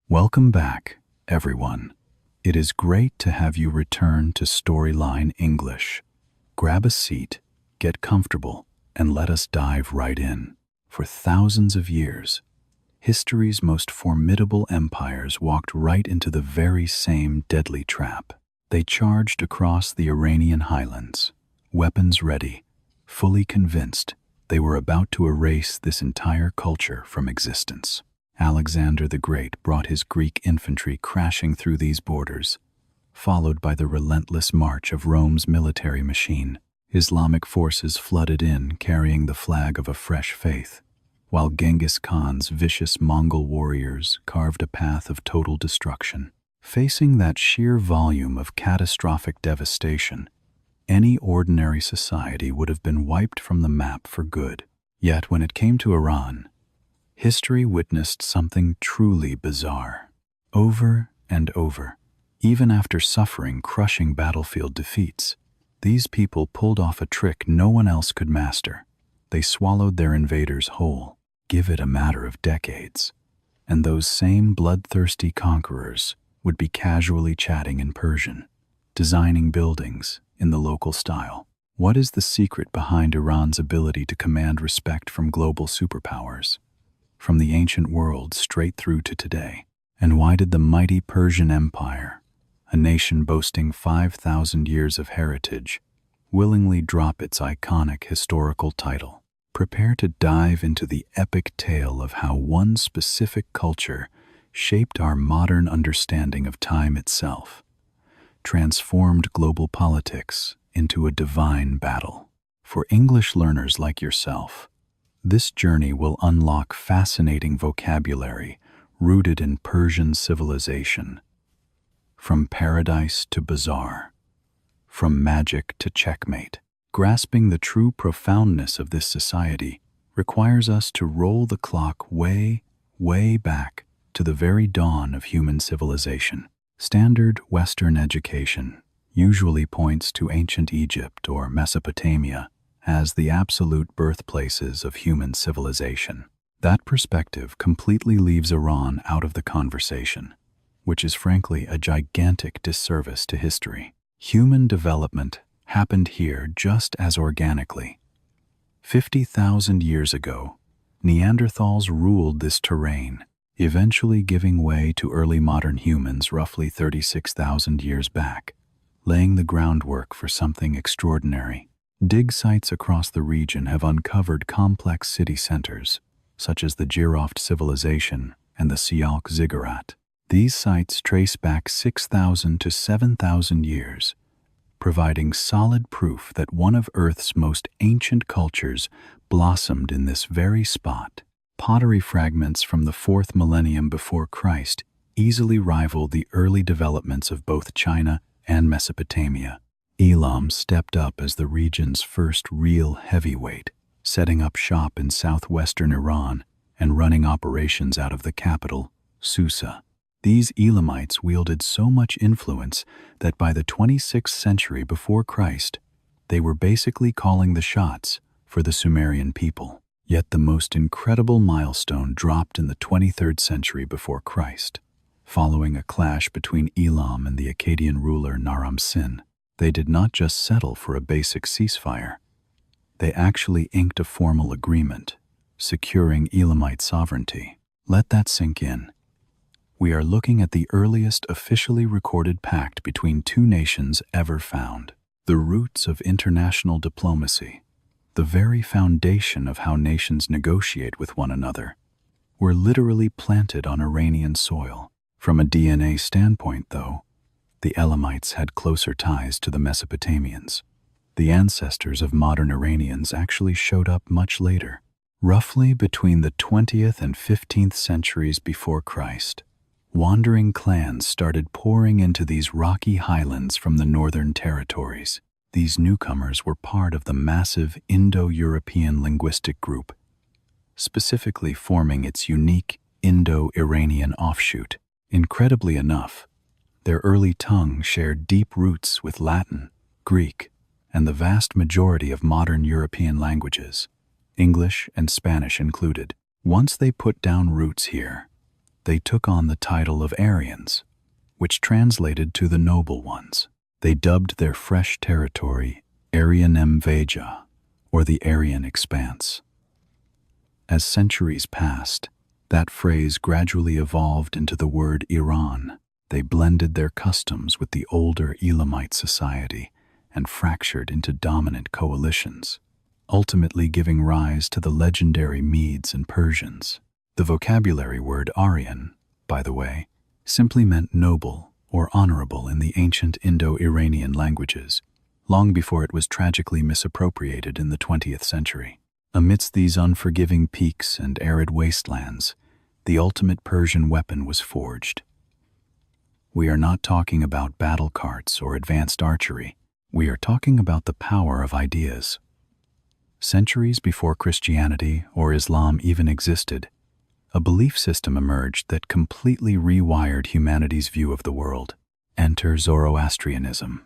Welcome back, everyone. It is great to have you return to Storyline English. Grab a seat, get comfortable, and let us dive right in. For thousands of years, history's most formidable empires walked right into the very same deadly trap. They charged across the Iranian highlands, weapons ready, fully convinced they were about to erase this entire culture from existence. Alexander the Great brought his Greek infantry crashing through these borders, followed by the relentless march of Rome's military machine. Islamic forces flooded in, carrying the flag of a fresh faith, while Genghis Khan's vicious Mongol warriors carved a path of total destruction. Facing that sheer volume of catastrophic devastation, any ordinary society would have been wiped from the map for good. Yet when it came to Iran, history witnessed something truly bizarre. Over and over, even after suffering crushing battlefield defeats, these people pulled off a trick no one else could master. They swallowed their invaders whole. Give it a matter of decades, and those same bloodthirsty conquerors would be casually chatting in Persian, designing buildings in the local style. What is the secret behind Iran's ability to command respect from global superpowers, from the ancient world straight through to today? And why did the mighty Persian Empire, a nation boasting 5,000 years of heritage, willingly drop its iconic historical title? Prepare to dive into the epic tale of how one specific culture shaped our modern understanding of time itself, transformed global politics into a divine battle. For English learners like yourself, this journey will unlock fascinating vocabulary rooted in Persian civilization. From paradise to bazaar, from magic to checkmate, grasping the true profoundness of this society requires us to roll the clock way, way back to the very dawn of human civilization. Standard Western education usually points to ancient Egypt or Mesopotamia as the absolute birthplaces of human civilization. That perspective completely leaves Iran out of the conversation, which is frankly a gigantic disservice to history. Human development happened here just as organically. 50,000 years ago, Neanderthals ruled this terrain, eventually giving way to early modern humans roughly 36,000 years back, laying the groundwork for something extraordinary. Dig sites across the region have uncovered complex city centers, such as the Jiroft civilization and the Sialk ziggurat. These sites trace back 6,000 to 7,000 years, providing solid proof that one of Earth's most ancient cultures blossomed in this very spot. Pottery fragments from the 4th millennium before Christ easily rival the early developments of both China and Mesopotamia. Elam stepped up as the region's first real heavyweight, setting up shop in southwestern Iran and running operations out of the capital, Susa. These Elamites wielded so much influence that by the 26th century before Christ, they were basically calling the shots for the Sumerian people. Yet the most incredible milestone dropped in the 23rd century before Christ. Following a clash between Elam and the Akkadian ruler Naram-Sin, they did not just settle for a basic ceasefire. They actually inked a formal agreement, securing Elamite sovereignty. Let that sink in. We are looking at the earliest officially recorded pact between two nations ever found. The roots of international diplomacy, the very foundation of how nations negotiate with one another, were literally planted on Iranian soil. From a DNA standpoint, though, the Elamites had closer ties to the Mesopotamians. The ancestors of modern Iranians actually showed up much later, roughly between the 20th and 15th centuries before Christ. Wandering clans started pouring into these rocky highlands from the northern territories. These newcomers were part of the massive Indo-European linguistic group, specifically forming its unique Indo-Iranian offshoot. Incredibly enough, their early tongue shared deep roots with Latin, Greek, and the vast majority of modern European languages, English and Spanish included. Once they put down roots here, they took on the title of Aryans, which translated to the noble ones. They dubbed their fresh territory Aryanem Veja, or the Aryan Expanse. As centuries passed, that phrase gradually evolved into the word Iran. They blended their customs with the older Elamite society and fractured into dominant coalitions, ultimately giving rise to the legendary Medes and Persians. The vocabulary word Aryan, by the way, simply meant noble or honorable in the ancient Indo-Iranian languages, long before it was tragically misappropriated in the 20th century. Amidst these unforgiving peaks and arid wastelands, the ultimate Persian weapon was forged. We are not talking about battle carts or advanced archery. We are talking about the power of ideas. Centuries before Christianity or Islam even existed, a belief system emerged that completely rewired humanity's view of the world. Enter Zoroastrianism.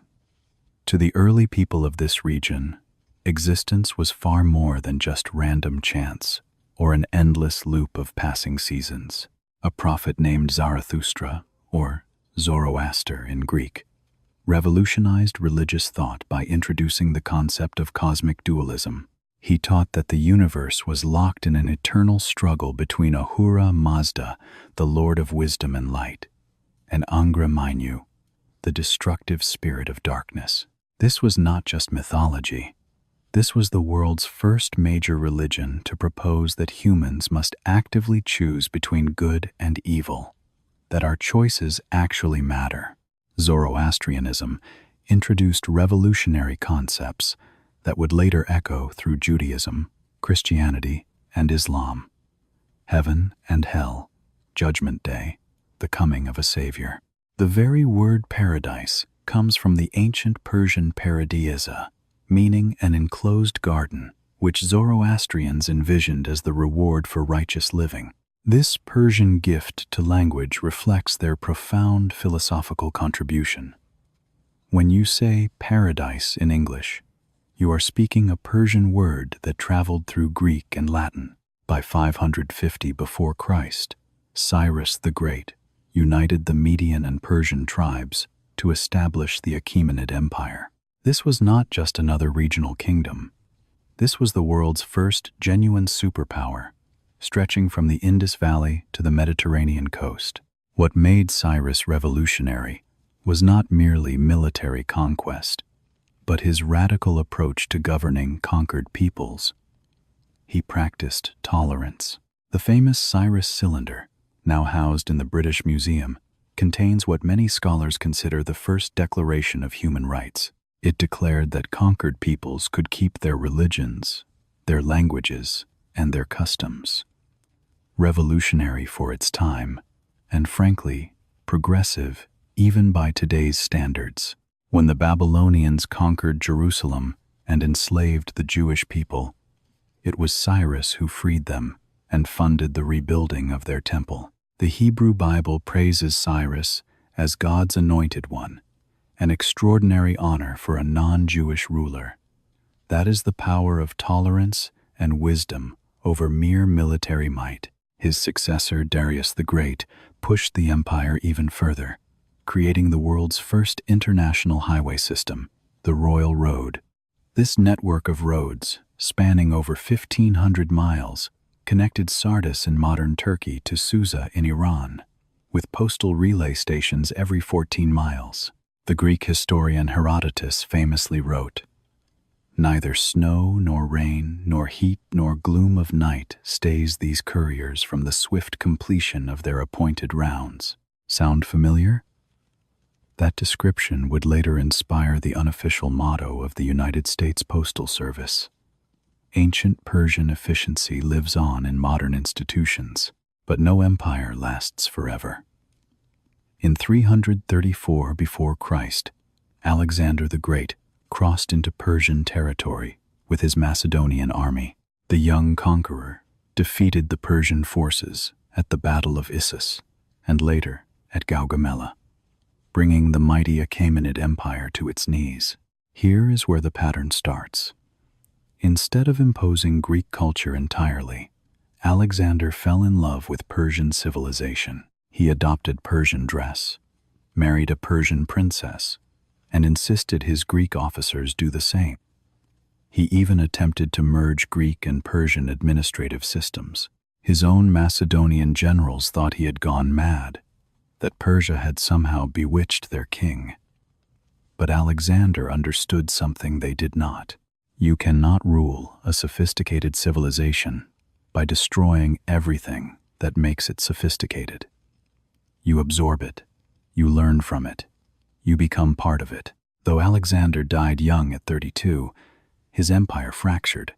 To the early people of this region, existence was far more than just random chance or an endless loop of passing seasons. A prophet named Zarathustra, or Zoroaster in Greek, revolutionized religious thought by introducing the concept of cosmic dualism. He taught that the universe was locked in an eternal struggle between Ahura Mazda, the Lord of Wisdom and Light, and Angra Mainyu, the destructive spirit of darkness. This was not just mythology. This was the world's first major religion to propose that humans must actively choose between good and evil, that our choices actually matter. Zoroastrianism introduced revolutionary concepts that would later echo through Judaism, Christianity, and Islam. Heaven and hell, Judgment Day, the coming of a savior. The very word paradise comes from the ancient Persian paradisa, meaning an enclosed garden, which Zoroastrians envisioned as the reward for righteous living. This Persian gift to language reflects their profound philosophical contribution. When you say paradise in English, you are speaking a Persian word that traveled through Greek and Latin. By 550 before Christ, Cyrus the Great united the Median and Persian tribes to establish the Achaemenid Empire. This was not just another regional kingdom. This was the world's first genuine superpower, stretching from the Indus Valley to the Mediterranean coast. What made Cyrus revolutionary was not merely military conquest, but his radical approach to governing conquered peoples. He practiced tolerance. The famous Cyrus cylinder, now housed in the British Museum, contains what many scholars consider the first declaration of human rights. It declared that conquered peoples could keep their religions, their languages, and their customs. Revolutionary for its time, and frankly, progressive even by today's standards. When the Babylonians conquered Jerusalem and enslaved the Jewish people, it was Cyrus who freed them and funded the rebuilding of their temple. The Hebrew Bible praises Cyrus as God's anointed one, an extraordinary honor for a non-Jewish ruler. That is the power of tolerance and wisdom over mere military might. His successor, Darius the Great, pushed the empire even further, creating the world's first international highway system, the Royal Road. This network of roads, spanning over 1,500 miles, connected Sardis in modern Turkey to Susa in Iran, with postal relay stations every 14 miles. The Greek historian Herodotus famously wrote, "Neither snow nor rain nor heat nor gloom of night stays these couriers from the swift completion of their appointed rounds." Sound familiar? That description would later inspire the unofficial motto of the United States Postal Service. Ancient Persian efficiency lives on in modern institutions, but no empire lasts forever. In 334 before Christ, Alexander the Great crossed into Persian territory with his Macedonian army. The young conqueror defeated the Persian forces at the Battle of Issus and later at Gaugamela, bringing the mighty Achaemenid Empire to its knees. Here is where the pattern starts. Instead of imposing Greek culture entirely, Alexander fell in love with Persian civilization. He adopted Persian dress, married a Persian princess, and insisted his Greek officers do the same. He even attempted to merge Greek and Persian administrative systems. His own Macedonian generals thought he had gone mad, that Persia had somehow bewitched their king. But Alexander understood something they did not. You cannot rule a sophisticated civilization by destroying everything that makes it sophisticated. You absorb it, you learn from it, you become part of it. Though Alexander died young at 32, his empire fractured.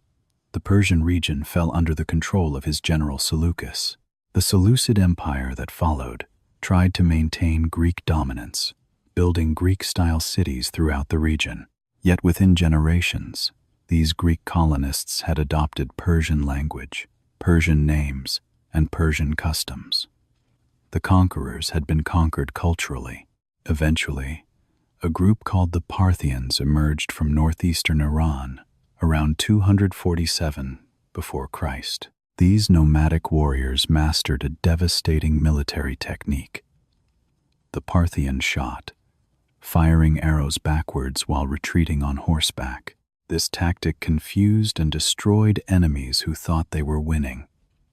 The Persian region fell under the control of his general Seleucus. The Seleucid Empire that followed tried to maintain Greek dominance, building Greek-style cities throughout the region. Yet within generations, these Greek colonists had adopted Persian language, Persian names, and Persian customs. The conquerors had been conquered culturally. Eventually, a group called the Parthians emerged from northeastern Iran around 247 before Christ. These nomadic warriors mastered a devastating military technique. The Parthian shot, firing arrows backwards while retreating on horseback. This tactic confused and destroyed enemies who thought they were winning.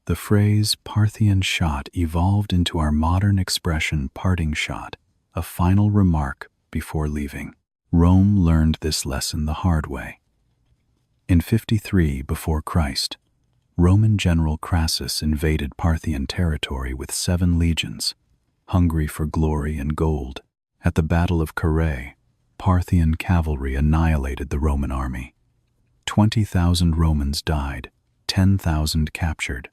The phrase Parthian shot evolved into our modern expression parting shot, a final remark before leaving. Rome learned this lesson the hard way. In 53 before Christ, Roman general Crassus invaded Parthian territory with 7 legions, hungry for glory and gold. At the Battle of Carrhae, Parthian cavalry annihilated the Roman army. 20,000 Romans died, 10,000 captured.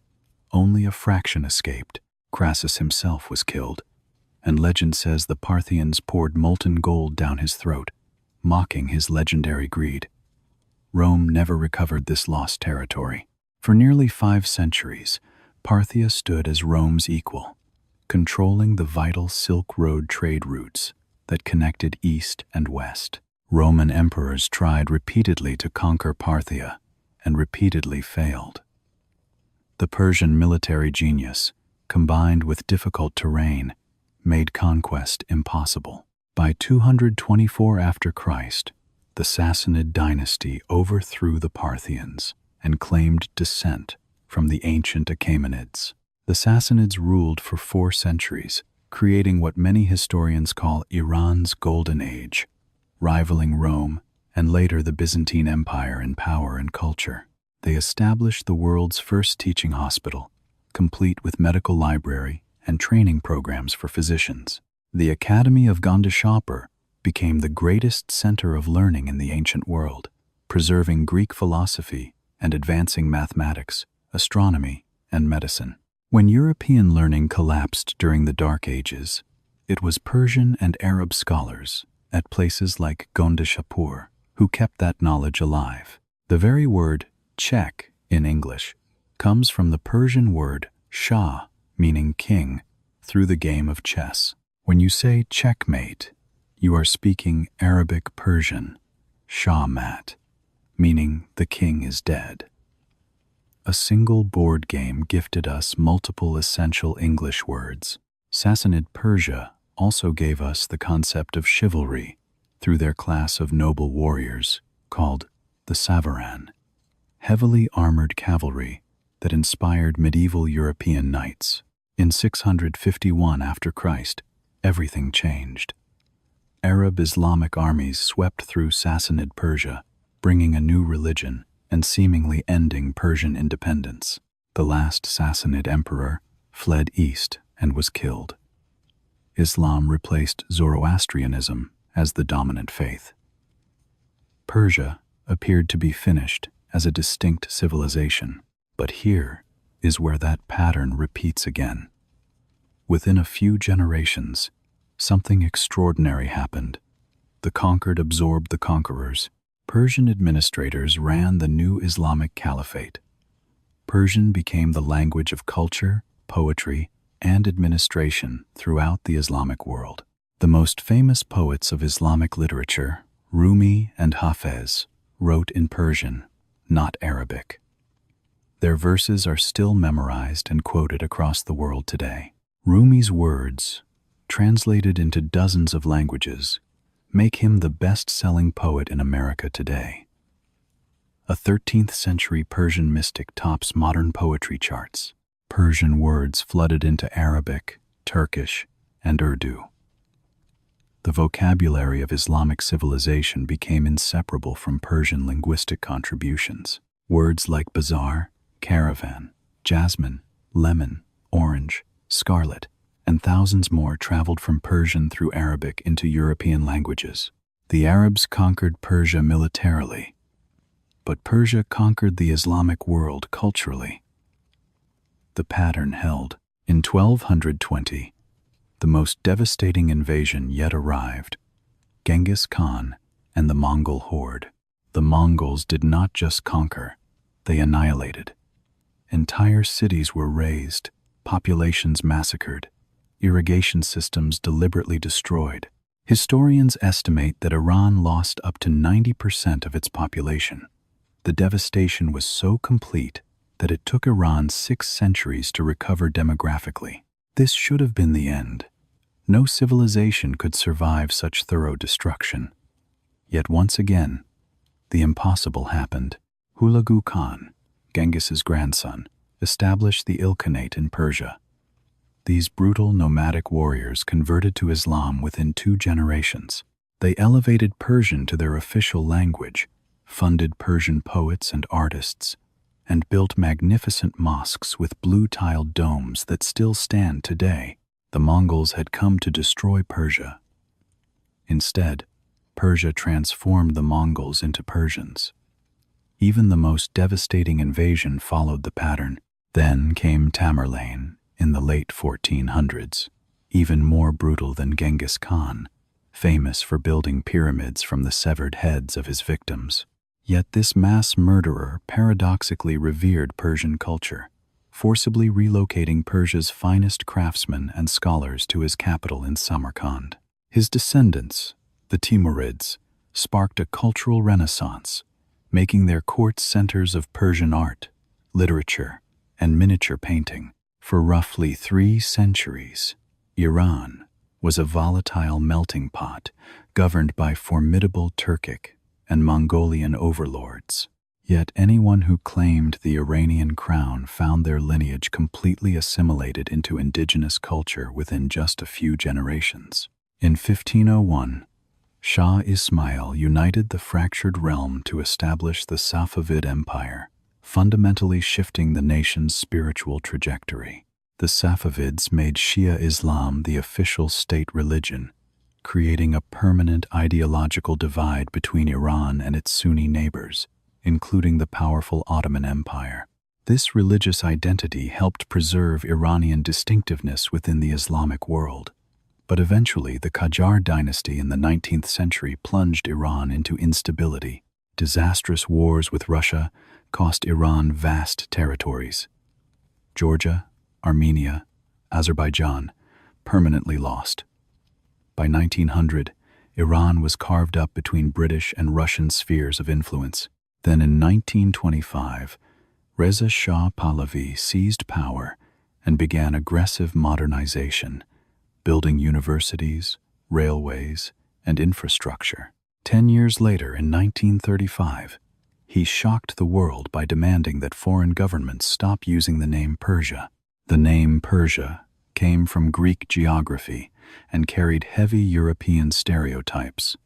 Only a fraction escaped. Crassus himself was killed, and legend says the Parthians poured molten gold down his throat, mocking his legendary greed. Rome never recovered this lost territory. For nearly 5 centuries, Parthia stood as Rome's equal, controlling the vital Silk Road trade routes that connected east and west. Roman emperors tried repeatedly to conquer Parthia and repeatedly failed. The Persian military genius, combined with difficult terrain, made conquest impossible. By 224 after Christ, the Sassanid dynasty overthrew the Parthians and claimed descent from the ancient Achaemenids. The Sassanids ruled for 4 centuries, creating what many historians call Iran's Golden Age, rivaling Rome and later the Byzantine Empire in power and culture. They established the world's first teaching hospital, complete with medical library and training programs for physicians. The Academy of Gondishapur became the greatest center of learning in the ancient world, preserving Greek philosophy and advancing mathematics, astronomy, and medicine. When European learning collapsed during the Dark Ages, it was Persian and Arab scholars at places like Gondishapur who kept that knowledge alive. The very word check in English comes from the Persian word shah, meaning king, through the game of chess. When you say checkmate, you are speaking Arabic Persian, shahmat, meaning the king is dead. A single board game gifted us multiple essential English words. Sassanid Persia also gave us the concept of chivalry through their class of noble warriors called the Savaran, heavily armored cavalry that inspired medieval European knights. In 651 after Christ, everything changed. Arab Islamic armies swept through Sassanid Persia, bringing a new religion and seemingly ending Persian independence. The last Sassanid emperor fled east and was killed. Islam replaced Zoroastrianism as the dominant faith. Persia appeared to be finished as a distinct civilization, but here is where that pattern repeats again. Within a few generations, something extraordinary happened. The conquered absorbed the conquerors. Persian administrators ran the new Islamic caliphate. Persian became the language of culture, poetry, and administration throughout the Islamic world. The most famous poets of Islamic literature, Rumi and Hafez, wrote in Persian, not Arabic. Their verses are still memorized and quoted across the world today. Rumi's words, translated into dozens of languages, make him the best-selling poet in America today. A 13th-century Persian mystic tops modern poetry charts. Persian words flooded into Arabic, Turkish, and Urdu. The vocabulary of Islamic civilization became inseparable from Persian linguistic contributions. Words like bazaar, caravan, jasmine, lemon, orange, scarlet, and thousands more traveled from Persian through Arabic into European languages. The Arabs conquered Persia militarily, but Persia conquered the Islamic world culturally. The pattern held. In 1220, the most devastating invasion yet arrived: Genghis Khan and the Mongol horde. The Mongols did not just conquer, they annihilated. Entire cities were razed, populations massacred, irrigation systems deliberately destroyed. Historians estimate that Iran lost up to 90% of its population. The devastation was so complete that it took Iran 6 centuries to recover demographically. This should have been the end. No civilization could survive such thorough destruction. Yet once again, the impossible happened. Hulagu Khan, Genghis's grandson, established the Ilkhanate in Persia. These brutal nomadic warriors converted to Islam within 2 generations. They elevated Persian to their official language, funded Persian poets and artists, and built magnificent mosques with blue-tiled domes that still stand today. The Mongols had come to destroy Persia. Instead, Persia transformed the Mongols into Persians. Even the most devastating invasion followed the pattern. Then came Tamerlane in the late 1400s, even more brutal than Genghis Khan, famous for building pyramids from the severed heads of his victims. Yet this mass murderer paradoxically revered Persian culture, forcibly relocating Persia's finest craftsmen and scholars to his capital in Samarkand. His descendants, the Timurids, sparked a cultural renaissance, making their courts centers of Persian art, literature, and miniature painting. For roughly 3 centuries, Iran was a volatile melting pot governed by formidable Turkic and Mongolian overlords. Yet anyone who claimed the Iranian crown found their lineage completely assimilated into indigenous culture within just a few generations. In 1501, Shah Ismail united the fractured realm to establish the Safavid Empire, fundamentally shifting the nation's spiritual trajectory. The Safavids made Shia Islam the official state religion, creating a permanent ideological divide between Iran and its Sunni neighbors, including the powerful Ottoman Empire. This religious identity helped preserve Iranian distinctiveness within the Islamic world. But eventually, the Qajar dynasty in the 19th century plunged Iran into instability. Disastrous wars with Russia cost Iran vast territories. Georgia, Armenia, Azerbaijan, permanently lost. By 1900, Iran was carved up between British and Russian spheres of influence. Then in 1925, Reza Shah Pahlavi seized power and began aggressive modernization, building universities, railways, and infrastructure. 10 years later, in 1935, he shocked the world by demanding that foreign governments stop using the name Persia. The name Persia came from Greek geography and carried heavy European stereotypes: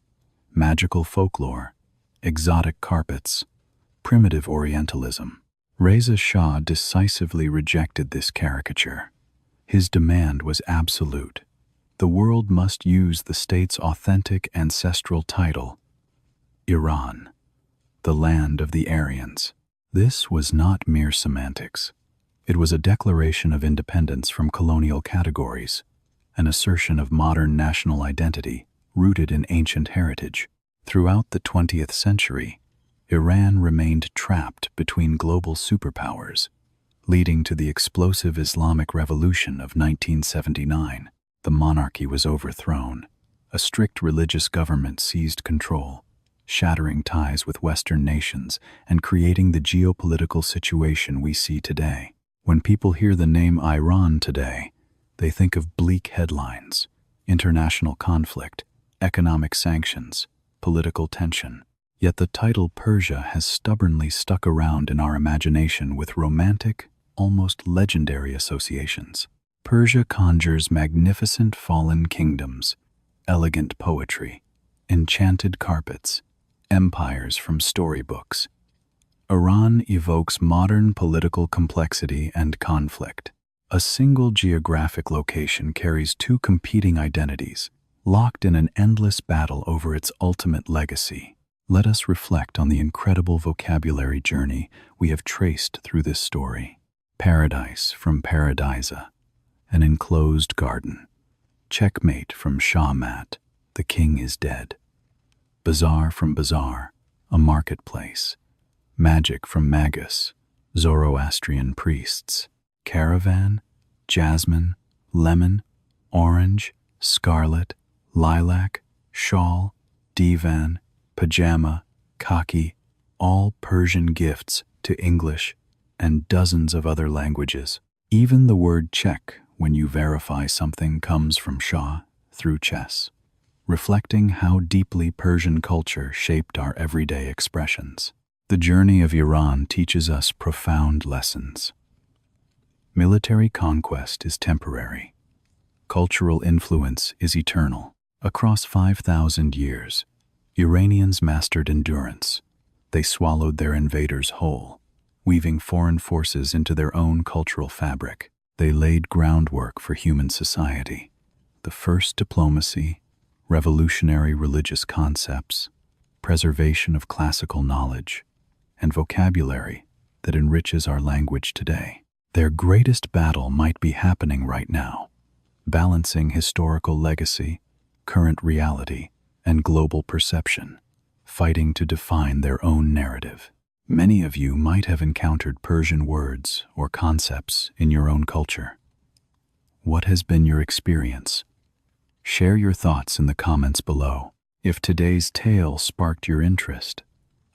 magical folklore, exotic carpets, primitive Orientalism. Reza Shah decisively rejected this caricature. His demand was absolute. The world must use the state's authentic ancestral title, Iran, the land of the Aryans. This was not mere semantics. It was a declaration of independence from colonial categories, an assertion of modern national identity rooted in ancient heritage. Throughout the 20th century, Iran remained trapped between global superpowers, leading to the explosive Islamic Revolution of 1979. The monarchy was overthrown. A strict religious government seized control, shattering ties with Western nations and creating the geopolitical situation we see today. When people hear the name Iran today, They think of bleak headlines, international conflict, economic sanctions, political tension. Yet the title Persia has stubbornly stuck around in our imagination with romantic, almost legendary associations. Persia conjures magnificent fallen kingdoms, elegant poetry, enchanted carpets, empires from storybooks. Iran evokes modern political complexity and conflict. A single geographic location carries two competing identities, locked in an endless battle over its ultimate legacy. Let us reflect on the incredible vocabulary journey we have traced through this story. Paradise from Paradisa, an enclosed garden. Checkmate from Shahmat, the king is dead. Bazaar from Bazaar, a marketplace. Magic from Magus, Zoroastrian priests. Caravan, jasmine, lemon, orange, scarlet, lilac, shawl, divan, pajama, khaki, all Persian gifts to English and dozens of other languages. Even the word check when you verify something comes from Shah through chess, reflecting how deeply Persian culture shaped our everyday expressions. The journey of Iran teaches us profound lessons. Military conquest is temporary. Cultural influence is eternal. Across 5,000 years, Iranians mastered endurance. They swallowed their invaders whole, weaving foreign forces into their own cultural fabric. They laid groundwork for human society. The first diplomacy, revolutionary religious concepts, preservation of classical knowledge, and vocabulary that enriches our language today. Their greatest battle might be happening right now, balancing historical legacy, current reality, and global perception, fighting to define their own narrative. Many of you might have encountered Persian words or concepts in your own culture. What has been your experience? Share your thoughts in the comments below. If today's tale sparked your interest,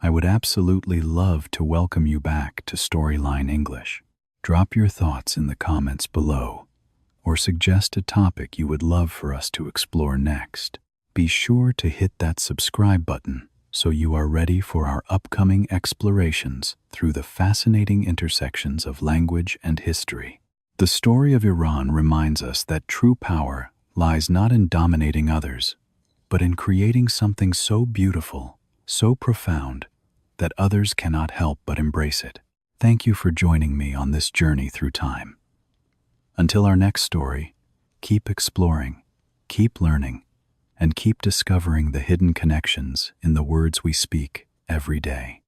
I would absolutely love to welcome you back to Storyline English. Drop your thoughts in the comments below, or suggest a topic you would love for us to explore next. Be sure to hit that subscribe button so you are ready for our upcoming explorations through the fascinating intersections of language and history. The story of Iran reminds us that true power lies not in dominating others, but in creating something so beautiful, so profound, that others cannot help but embrace it. Thank you for joining me on this journey through time. Until our next story, keep exploring, keep learning, and keep discovering the hidden connections in the words we speak every day.